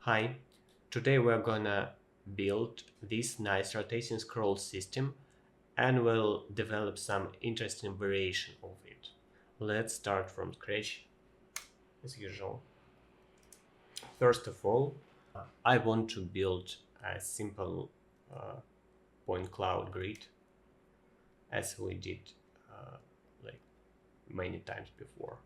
Hi, today we're gonna build this nice rotating scroll system and we'll develop some interesting variation of it. Let's start from scratch as usual. First of all, I want to build a simple point cloud grid as we did like many times before.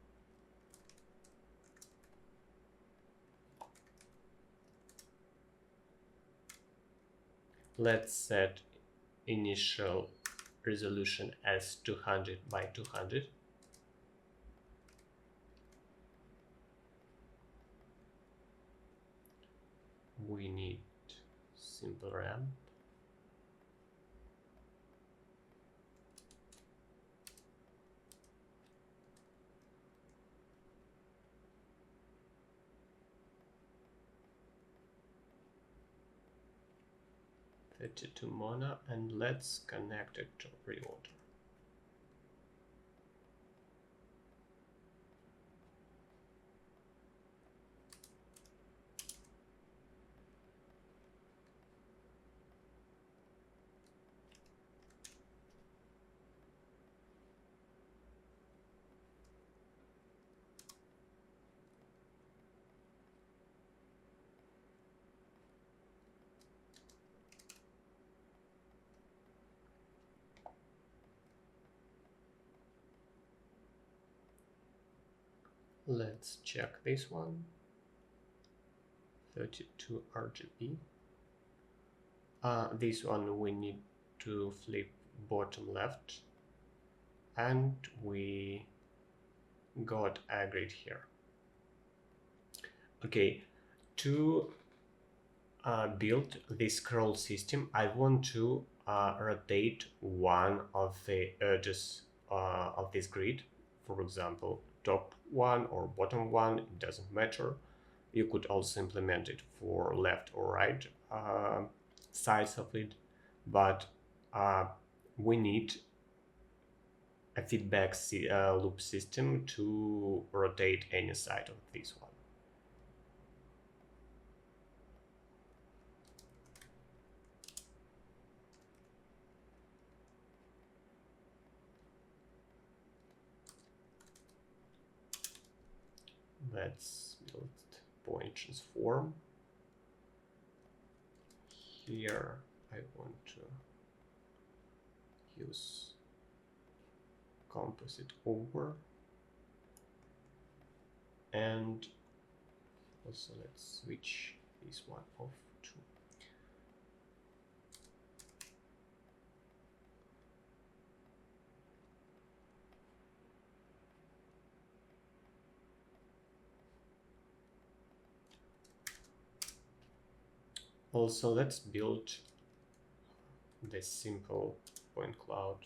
Let's set initial resolution as 200 by 200. We need simple ramp. To mono, and let's connect it to reorder. Let's check this one. 32 RGB. This one we need to flip bottom left, and we got a grid here. Okay, to build this scroll system, I want to rotate one of the edges of this grid. For example, top one or bottom one, it doesn't matter. You could also implement it for left or right sides of it, but we need a feedback loop system to rotate any side of this one. Let's build point transform. Here I want to use composite over, and also let's switch this one off too. Also, let's build this simple point cloud.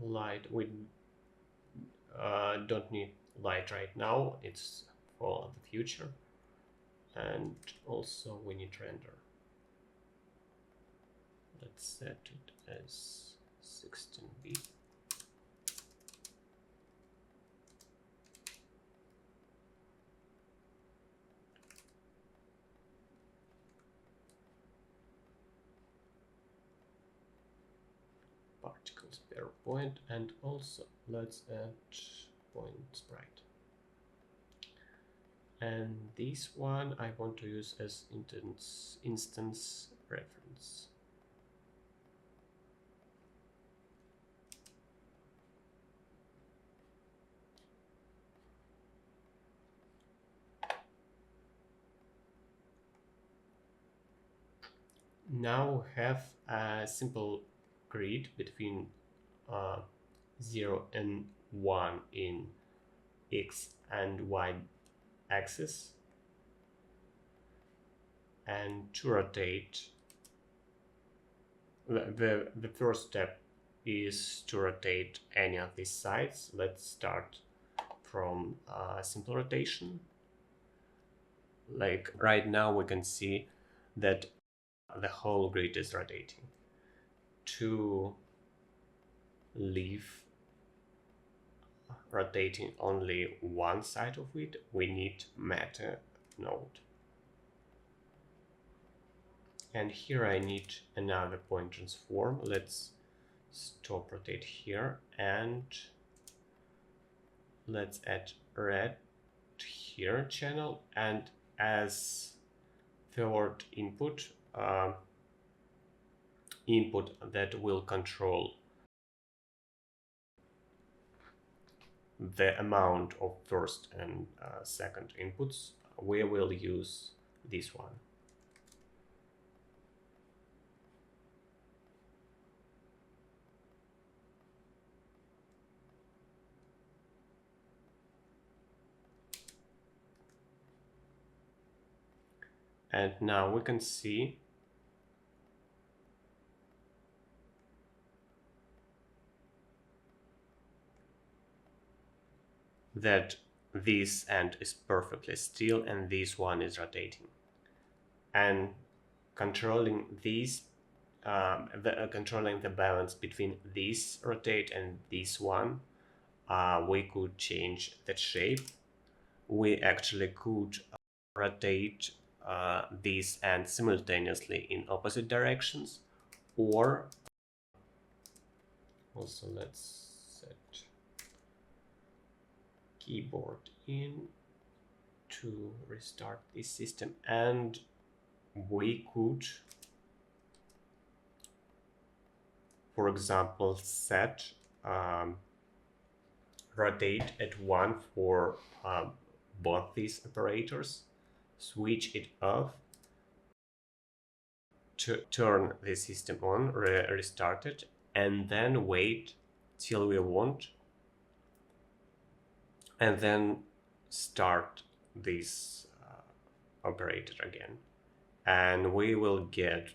Light, we don't need light right now, it's for the future. And also we need render. Let's set it as 16 bit. Particles per point, and also let's add point sprite. And this one I want to use as instance reference. Now have a simple grid between 0 and 1 in x and y axis, and to rotate the first step is to rotate any of these sides. Let's start from simple rotation. Like right now we can see that the whole grid is rotating. To leave rotating only one side of it, we need meta node. And here I need another point transform. Let's stop rotate here and let's add red here channel, and as third input that will control the amount of first and second inputs, we will use this one. And now we can see that this end is perfectly still and this one is rotating. And controlling these, controlling the balance between this rotate and this one, we could change the shape. We actually could rotate these ends simultaneously in opposite directions, or also let's set keyboard in to restart this system, and we could, for example, set rotate at 1 for both these operators, switch it off, to turn the system on, restart it, and then wait till we want, and then start this operator again. And we will get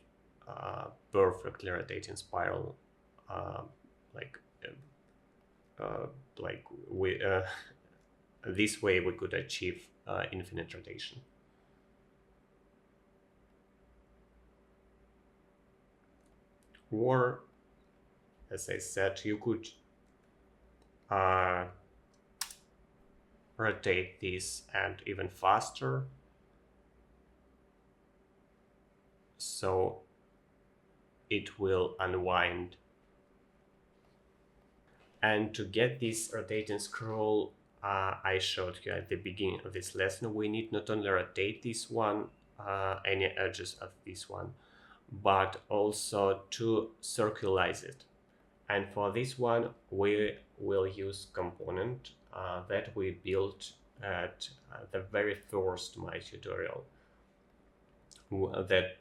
perfectly rotating spiral, like we this way we could achieve infinite rotation. Or, as I said, you could rotate this and even faster, so it will unwind. And to get this rotating scroll I showed you at the beginning of this lesson, we need not only rotate this one, any edges of this one, but also to circularize it. And for this one, we will use component that we built at the very first my tutorial that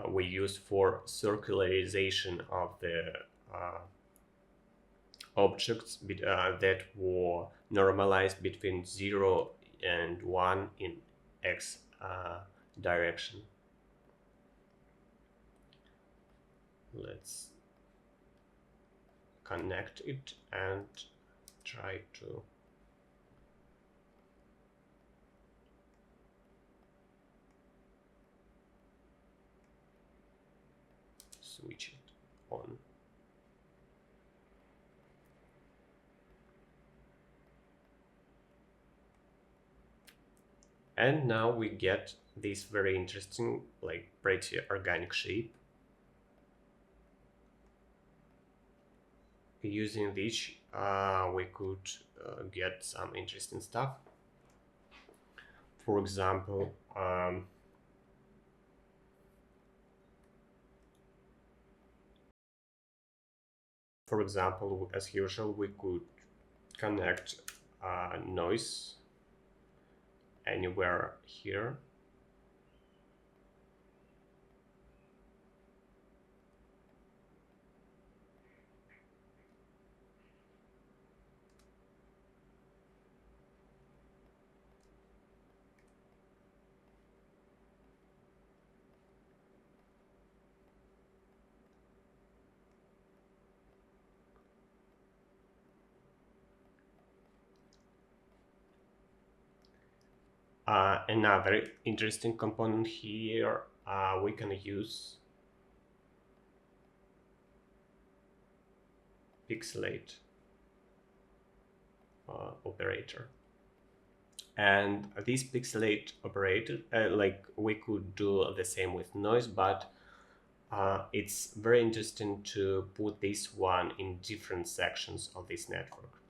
we used for circularization of the objects that were normalized between 0 and 1 in x direction. Let's connect it and try to switch it on. And now we get this very interesting, like pretty organic shape. Using this, we could get some interesting stuff. For example, as usual, we could connect noise anywhere here. Another interesting component here, we can use pixelate operator. And this pixelate operator, like we could do the same with noise, but it's very interesting to put this one in different sections of this network.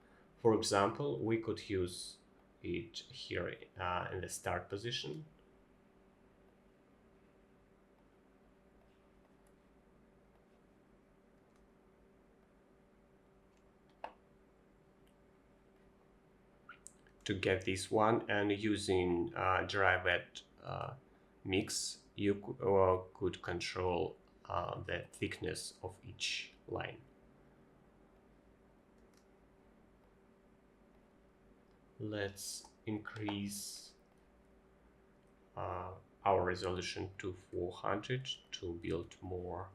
For example, we could use it here in the start position. To get this one, and using derived mix, you could control the thickness of each line. Let's increase our resolution to 400 to build more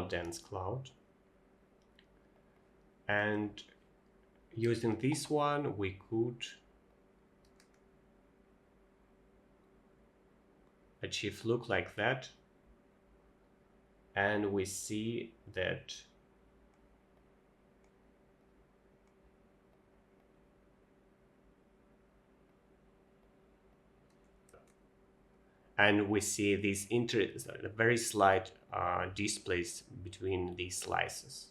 dense cloud. And using this one, we could achieve look like that. And we see that these very slight displays between these slices.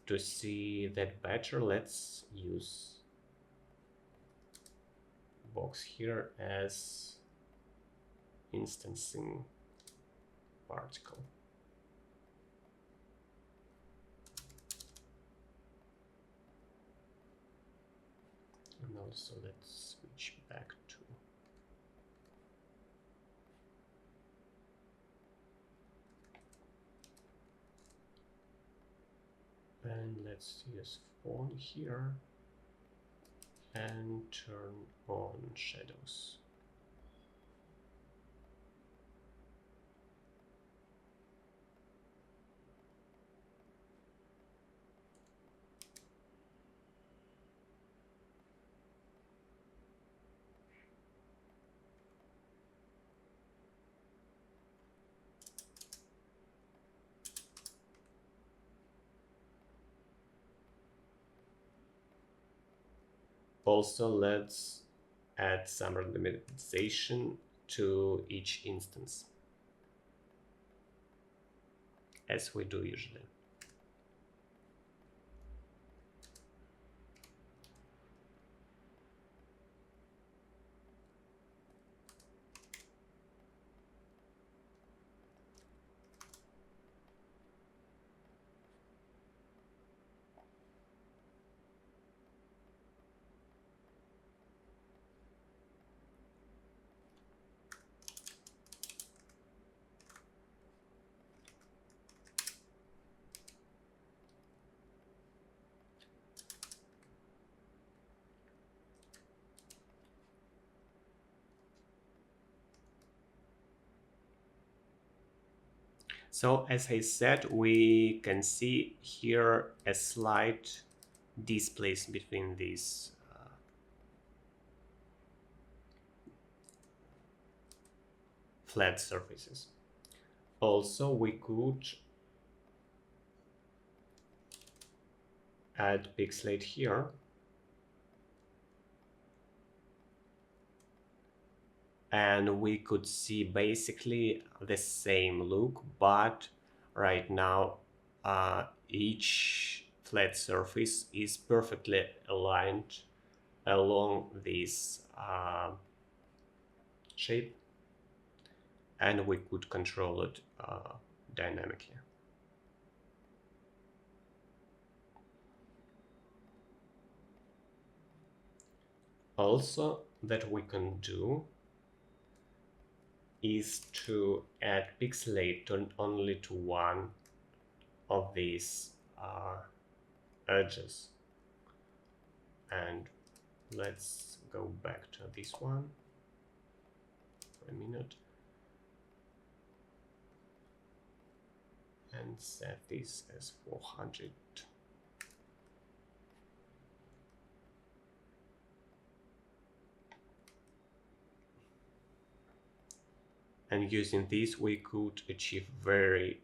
To see that better, let's use box here as instancing particle. And also let's switch back to and let's use phone here and turn on shadows. Also, let's add some randomization to each instance, as we do usually. So as I said, we can see here a slight displace between these flat surfaces. Also, we could add pixelate here. And we could see basically the same look, but right now each flat surface is perfectly aligned along this shape, and we could control it dynamically. Also, that we can do is to add pixelate only to one of these edges. And let's go back to this one for a minute. and set this as 400. And using this, we could achieve very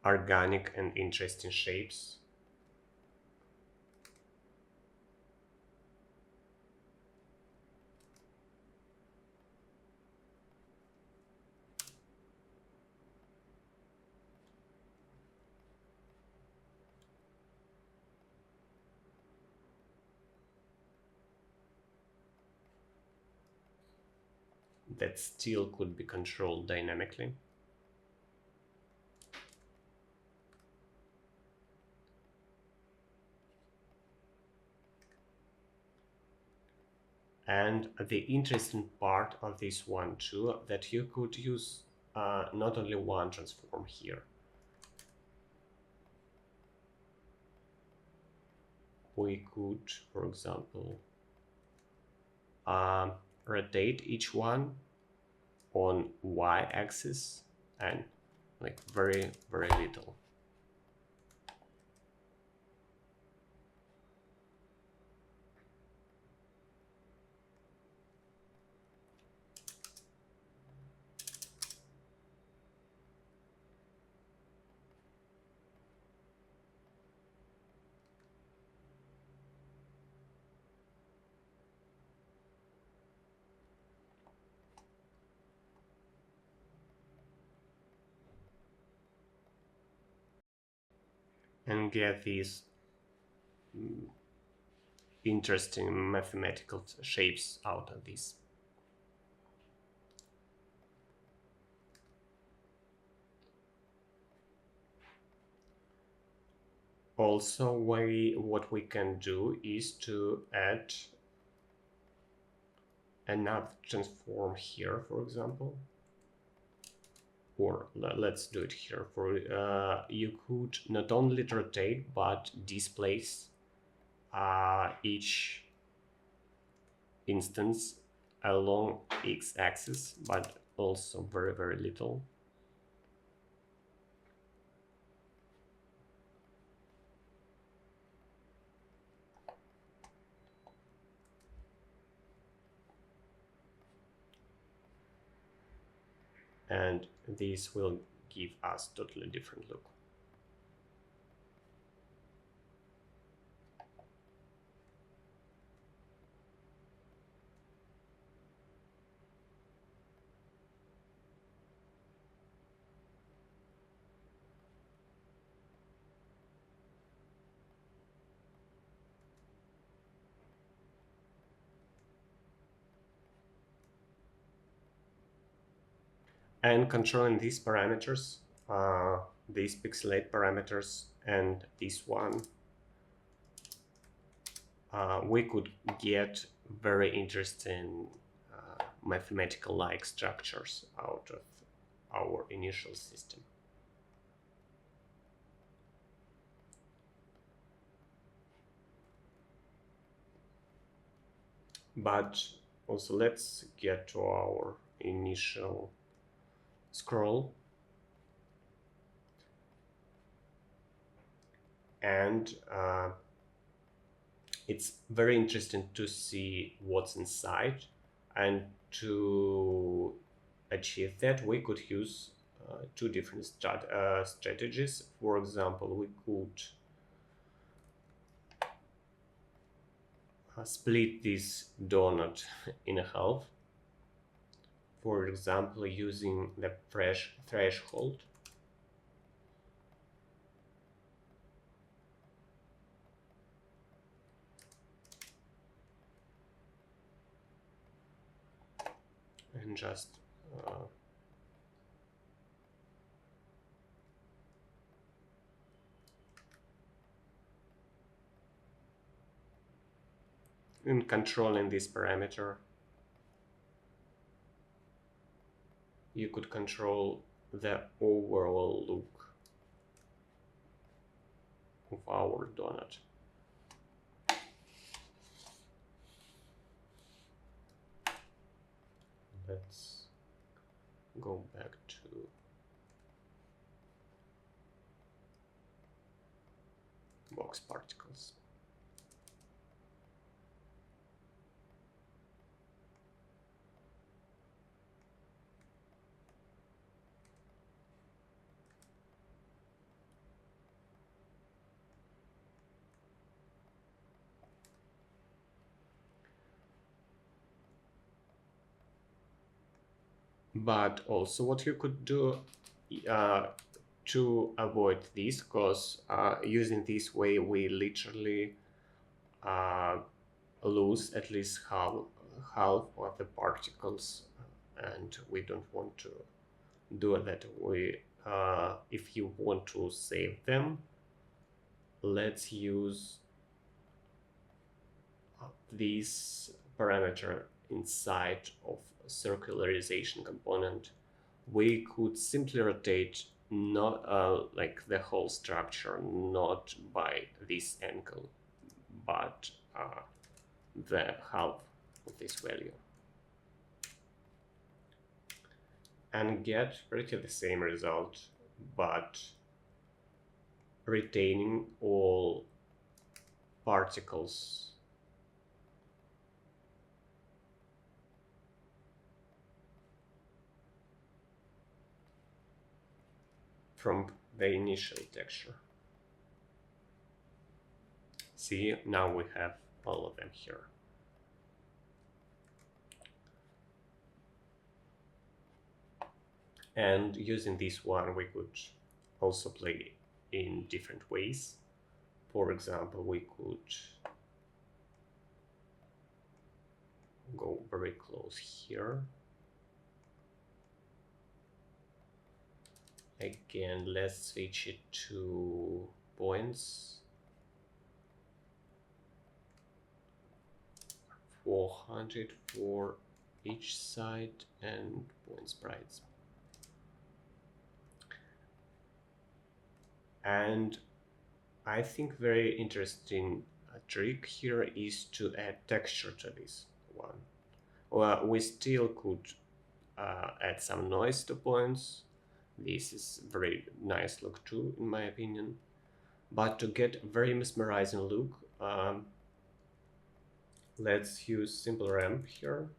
organic and interesting shapes. That still could be controlled dynamically. And the interesting part of this one too, that you could use not only one transform here. We could, for example, rotate each one on y-axis and like very, very little. And get these interesting mathematical shapes out of this. Also, what we can do is to add another transform here, for example. Or let's do it here. For you could not only rotate but displace each instance along x-axis, but also very, very little. And this will give us totally different look. And controlling these parameters, these pixelate parameters and this one, we could get very interesting mathematical-like structures out of our initial system. But also let's get to our initial scroll. And it's very interesting to see what's inside, and to achieve that we could use two different strategies. For example, we could split this donut in half, for example using the threshold. And just in controlling this parameter, you could control the overall look of our donut. Let's go back to box particles. But also what you could do uh, to avoid this, because using this way we literally uh, lose at least half of the particles, and we don't want to do that. If you want to save them, let's use this parameter inside of circularization component. We could simply rotate not like the whole structure, not by this angle, but the half of this value, and get pretty the same result, but retaining all particles from the initial texture. See, now we have all of them here. And using this one, we could also play in different ways. For example, we could go very close here. Again, let's switch it to points. 400 for each side and point sprites. And I think very interesting trick here is to add texture to this one. Well, we still could add some noise to points. This is very nice look too, in my opinion. But to get very mesmerizing look, let's use simple ramp here.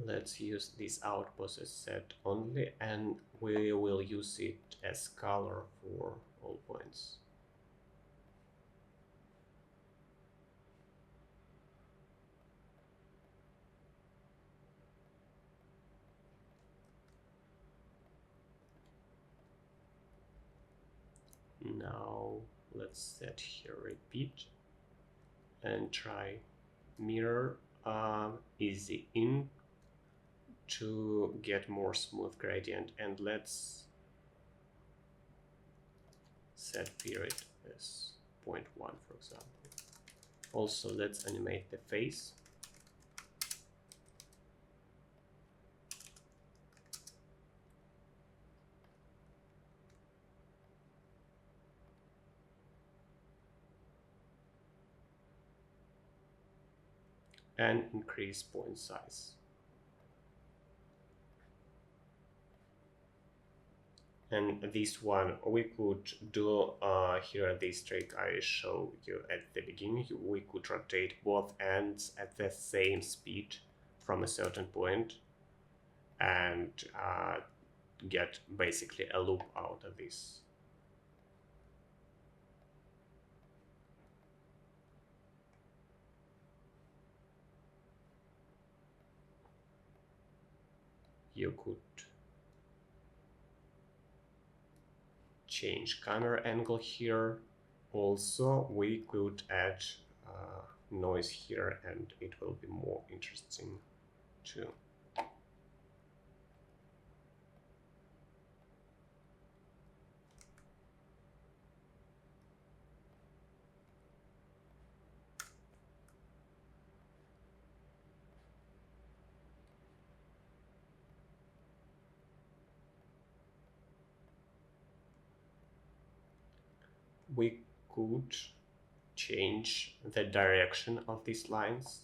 Let's use this outpost as set only, and we will use it as color for all points. Now let's set here repeat and try mirror easy in to get more smooth gradient, and let's set period as 0.1 for example. Also let's animate the face. And increase point size. And this one we could do here, this trick I showed you at the beginning. We could rotate both ends at the same speed from a certain point and get basically a loop out of this. You could change camera angle here. Also, we could add noise here, and it will be more interesting too. We could change the direction of these lines.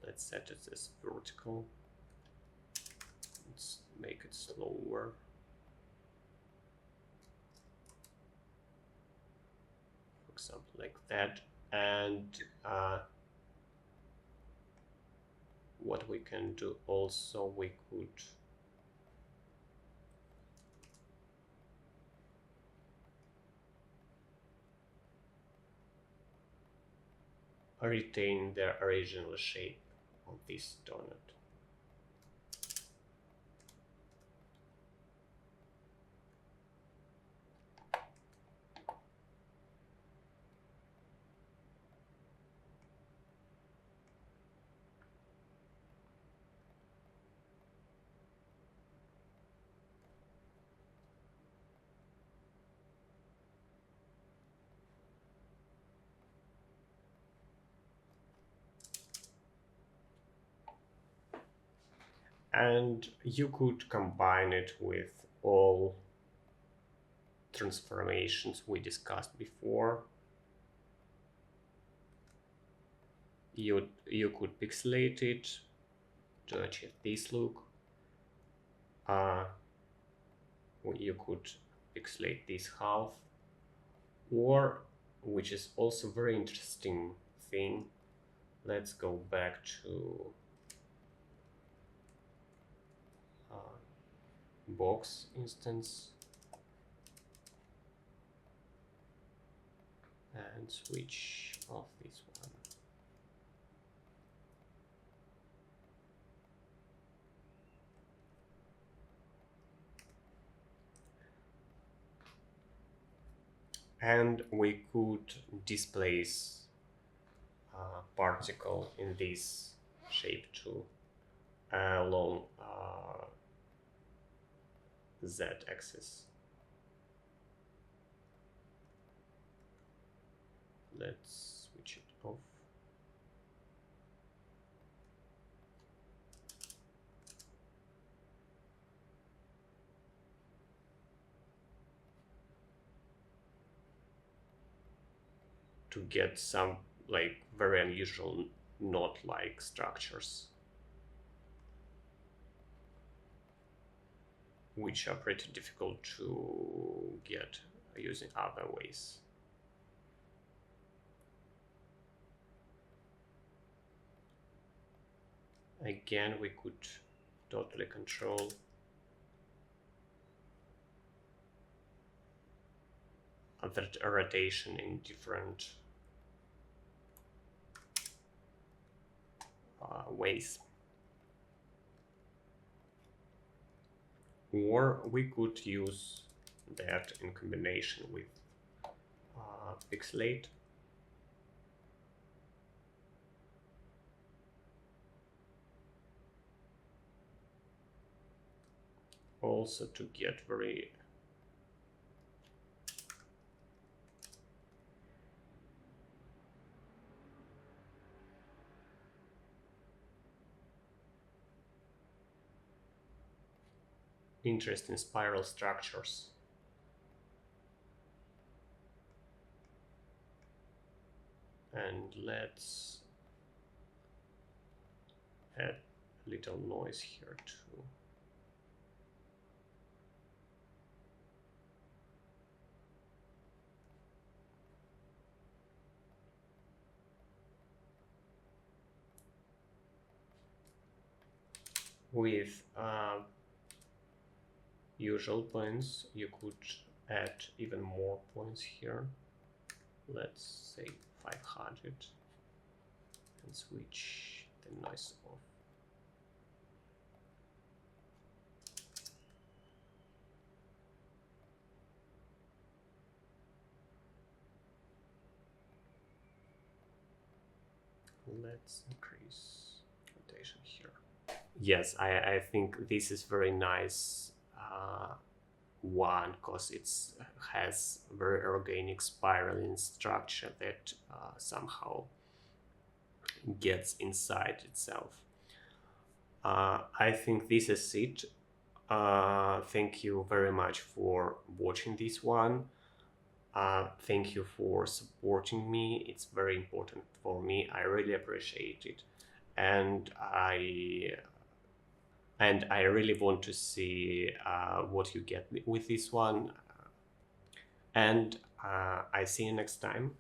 Let's set it as vertical. Let's make it slower. For example, like that. And what we can do also, we could retain the original shape of this donut. And you could combine it with all transformations we discussed before. You could pixelate it to achieve this look. You could pixelate this half, or, which is also very interesting thing, let's go back to box instance and switch off this one. And we could displace particle in this shape too along z-axis. Let's switch it off. To get some like very unusual knot-like structures, which are pretty difficult to get using other ways. Again, we could totally control the rotation in different ways. Or we could use that in combination with pixelate. Also to get very interesting spiral structures. And let's add a little noise here too. With usual points, you could add even more points here. Let's say 500 and switch the noise off. Let's increase rotation here. Yes, I think this is very nice one, because it has very organic spiraling structure that somehow gets inside itself. I think this is it. Thank you very much for watching this one. Thank you for supporting me. It's very important for me. I really appreciate it, and I really want to see what you get with this one. And I see you next time.